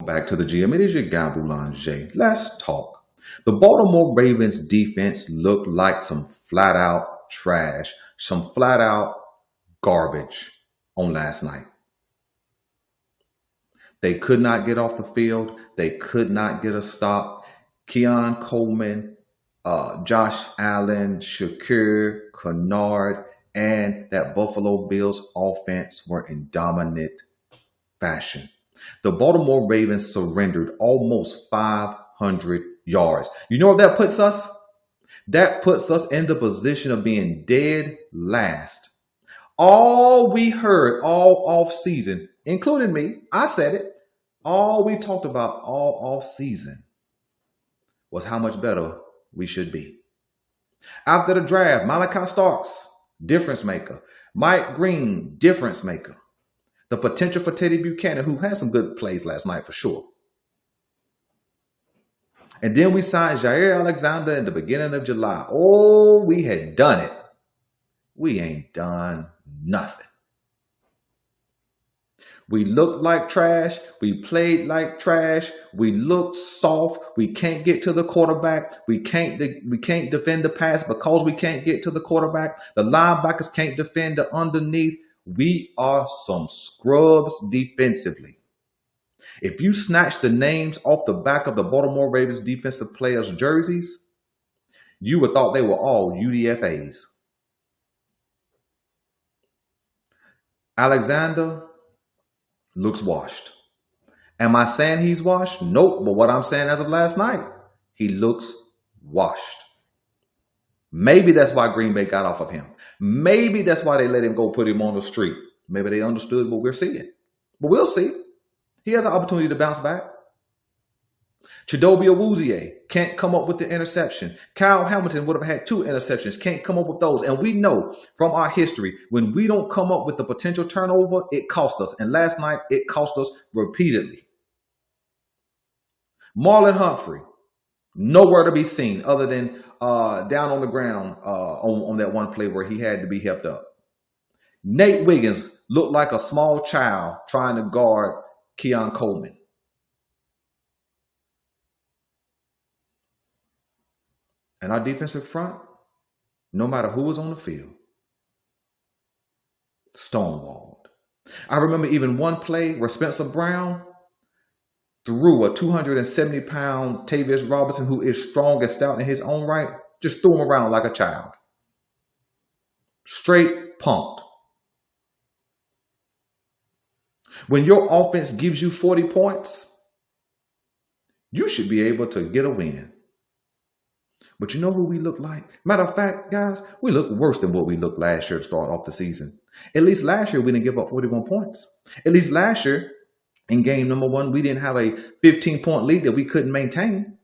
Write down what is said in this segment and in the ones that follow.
back to the GM. It is your guy, Boulanger. Let's talk. The Baltimore Ravens defense looked like some flat out trash, some flat out garbage on last night. They could not get off the field. They could not get a stop. Keon Coleman, Josh Allen, Shakir, Kennard, and that Buffalo Bills offense were in dominant fashion. The Baltimore Ravens surrendered almost 500 yards. You know what that puts us? That puts us in the position of being dead last. All we heard all off season, including me, I said it, all we talked about all off season was how much better we should be. After the draft, Malachi Starks, difference maker. Mike Green, difference maker. The potential for Teddy Buchanan, who had some good plays last night for sure. And then we signed Jair Alexander in the beginning of July. Oh, we had done it. We ain't done nothing. We looked like trash. We played like trash. We looked soft. We can't get to the quarterback. We can't defend the pass because we can't get to the quarterback. The linebackers can't defend the underneath. We are some scrubs defensively. If you snatch the names off the back of the Baltimore Ravens defensive players' jerseys, you would thought they were all UDFAs. Alexander looks washed. Am I saying he's washed? Nope. But what I'm saying as of last night, he looks washed. Maybe that's why Green Bay got off of him. Maybe that's why they let him go put him on the street. Maybe they understood what we're seeing. But we'll see. He has an opportunity to bounce back. Chidobe Awuzie can't come up with the interception. Kyle Hamilton would have had 2 interceptions. Can't come up with those. And we know from our history, when we don't come up with the potential turnover, it costs us. And last night, it cost us repeatedly. Marlon Humphrey, nowhere to be seen other than down on the ground on that one play where he had to be helped up. Nate Wiggins looked like a small child trying to guard Keon Coleman. And our defensive front, no matter who was on the field, stonewalled. I remember even one play where Spencer Brown threw a 270-pound Tavius Robinson, who is strong and stout in his own right, just threw him around like a child. Straight punked. When your offense gives you 40 points, you should be able to get a win. But you know who we look like? Matter of fact, guys, we look worse than what we looked last year to start off the season. At least last year, we didn't give up 41 points. At least last year, in game number 1, we didn't have a 15-point lead that we couldn't maintain.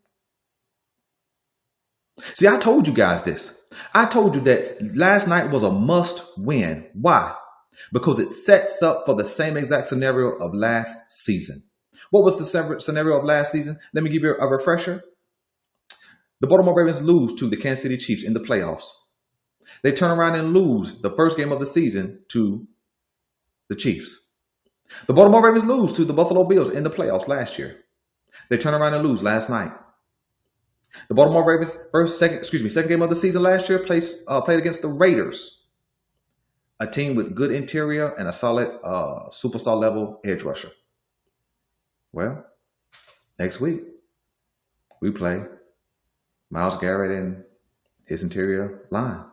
See, I told you guys this. I told you that last night was a must win. Why? Because it sets up for the same exact scenario of last season. What was the scenario of last season? Let me give you a refresher. The Baltimore Ravens lose to the Kansas City Chiefs in the playoffs. They turn around and lose the first game of the season to the Chiefs. The Baltimore Ravens lose to the Buffalo Bills in the playoffs last year. They turn around and lose last night. The Baltimore Ravens second game of the season last year played against the Raiders, a team with good interior and a solid superstar level edge rusher. Well, next week we play Myles Garrett and his interior line.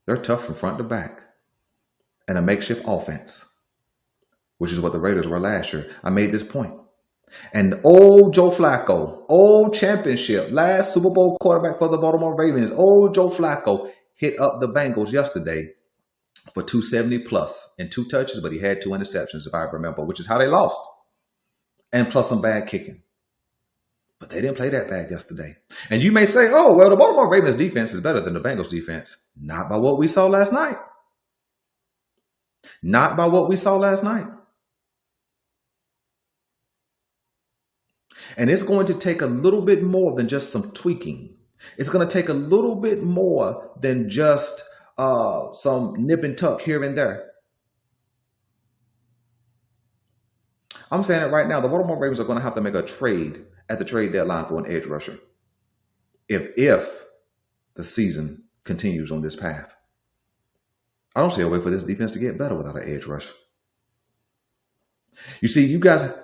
They're tough from front to back. And a makeshift offense, which is what the Raiders were last year. I made this point. And old Joe Flacco, old championship, last Super Bowl quarterback for the Baltimore Ravens, old Joe Flacco hit up the Bengals yesterday for 270 plus and 2 touches, but he had 2 interceptions, if I remember, which is how they lost. And plus some bad kicking. But they didn't play that bad yesterday. And you may say, oh, well, the Baltimore Ravens defense is better than the Bengals defense. Not by what we saw last night. Not by what we saw last night. And it's going to take a little bit more than just some tweaking. It's going to take a little bit more than just some nip and tuck here and there. I'm saying it right now. The Baltimore Ravens are going to have to make a trade at the trade deadline for an edge rusher if the season continues on this path. I don't see a way for this defense to get better without an edge rush. You see, you guys,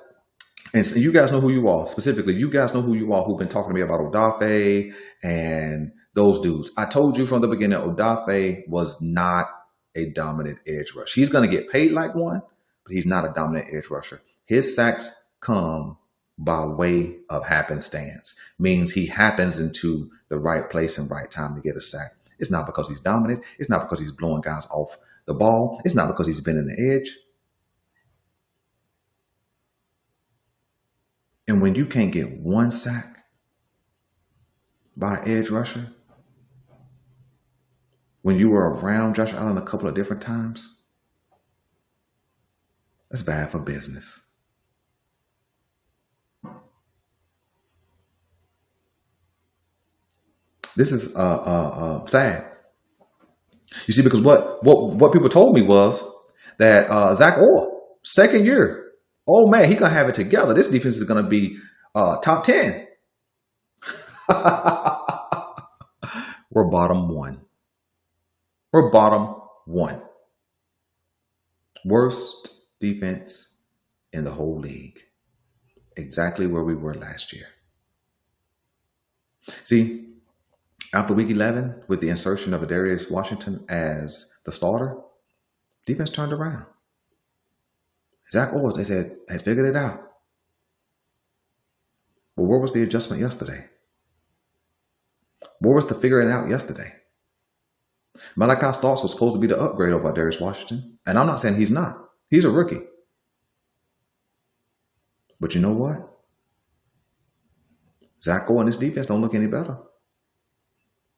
and you guys know who you are. Specifically, you guys know who you are who've been talking to me about Odafe and those dudes. I told you from the beginning, Odafe was not a dominant edge rusher. He's going to get paid like one, but he's not a dominant edge rusher. His sacks come by way of happenstance, means he happens into the right place and right time to get a sack. It's not because he's dominant. It's not because he's blowing guys off the ball. It's not because he's been in the edge. And when you can't get one sack by an edge rusher, when you were around Josh Allen a couple of different times, that's bad for business. This is sad. You see, because what people told me was that Zach Orr, second year, oh man, he gonna have it together. This defense is gonna be top 10. We're bottom one. We're bottom one. Worst defense in the whole league. Exactly where we were last year. See, after week 11, with the insertion of Adarius Washington as the starter, defense turned around. Zach Orr, they said, had figured it out. But where was the adjustment yesterday? Where was the figuring out yesterday? Malachi Starks was supposed to be the upgrade over Adarius Washington. And I'm not saying he's not. He's a rookie. But you know what? Zach Orr and his defense don't look any better.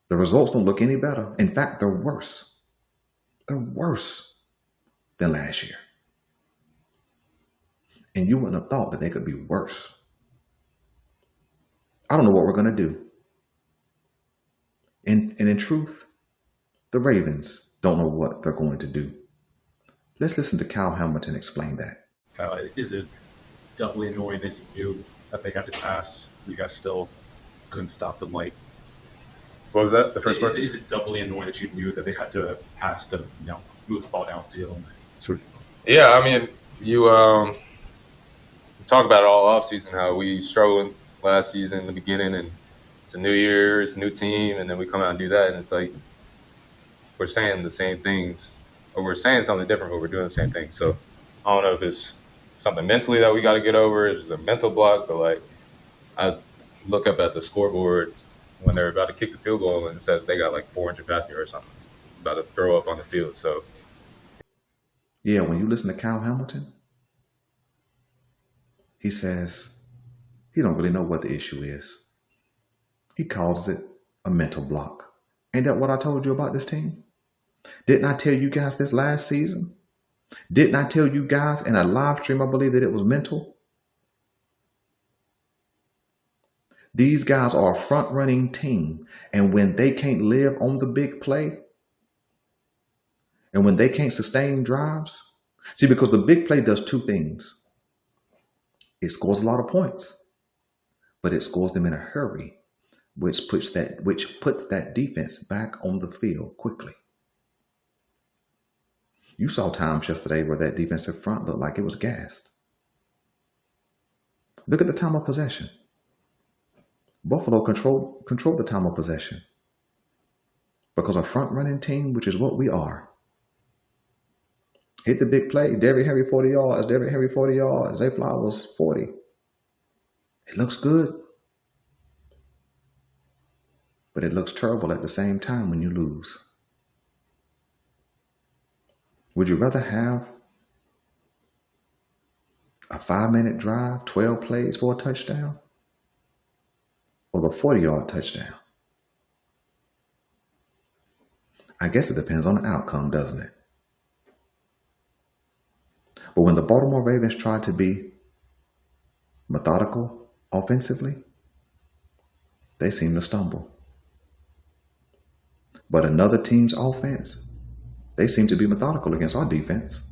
The results don't look any better. In fact, they're worse. They're worse than last year. And you wouldn't have thought that they could be worse. I don't know what we're going to do. And in truth, the Ravens don't know what they're going to do. Let's listen to Kyle Hamilton explain that. Is it doubly annoying that you knew that they had to pass? You guys still couldn't stop them. Like, what was that? The first part? Is it doubly annoying that you knew that they had to pass to move the ball downfield? Sure. Yeah, I mean, you talk about it all off season how we struggled last season in the beginning, and it's a new year, it's a new team, and then we come out and do that, and it's like we're saying the same things, or we're saying something different, but we're doing the same thing. So I don't know if it's something mentally that we got to get over, it's a mental block, but like I look up at the scoreboard when they're about to kick the field goal and it says they got like 400 passing yards or something about to throw up on the field. So yeah, when you listen to Kyle Hamilton, he says he don't really know what the issue is. He calls it a mental block. Ain't that what I told you about this team? Didn't I tell you guys this last season? Didn't I tell you guys in a live stream, I believe, that it was mental? These guys are a front-running team, and when they can't live on the big play, and when they can't sustain drives, see, because the big play does two things. It scores a lot of points, but it scores them in a hurry, which puts that defense back on the field quickly. You saw times yesterday where that defensive front looked like it was gassed. Look at the time of possession. Buffalo controlled the time of possession because a front-running team, which is what we are, hit the big play. Derrick Henry 40 yards. Derrick Henry 40 yards. Zay Flowers 40. It looks good, but it looks terrible at the same time when you lose. Would you rather have a 5-minute drive, 12 plays for a touchdown, or the 40-yard touchdown? I guess it depends on the outcome, doesn't it? But when the Baltimore Ravens try to be methodical offensively, they seem to stumble. But another team's offense, they seem to be methodical against our defense.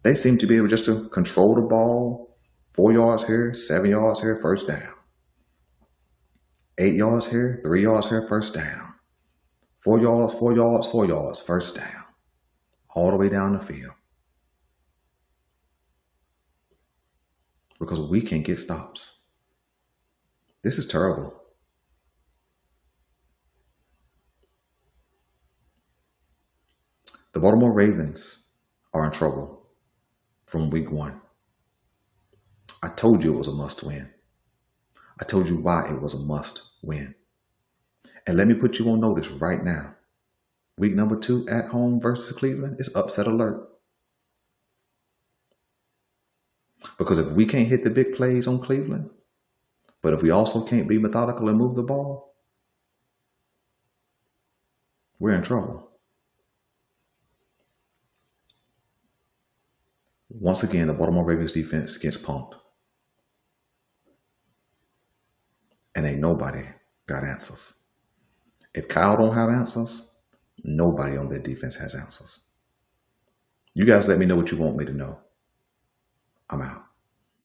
They seem to be able just to control the ball, 4 yards here, 7 yards here, first down. 8 yards here, 3 yards here, first down. 4 yards, 4 yards, 4 yards, first down. All the way down the field. Because we can't get stops. This is terrible. The Baltimore Ravens are in trouble from week 1. I told you it was a must win. I told you why it was a must win. And let me put you on notice right now. Week number 2 at home versus Cleveland is upset alert. Because if we can't hit the big plays on Cleveland, but if we also can't be methodical and move the ball, we're in trouble. Once again, the Baltimore Ravens defense gets pumped. And ain't nobody got answers. If Kyle don't have answers, nobody on their defense has answers. You guys let me know what you want me to know. I'm out.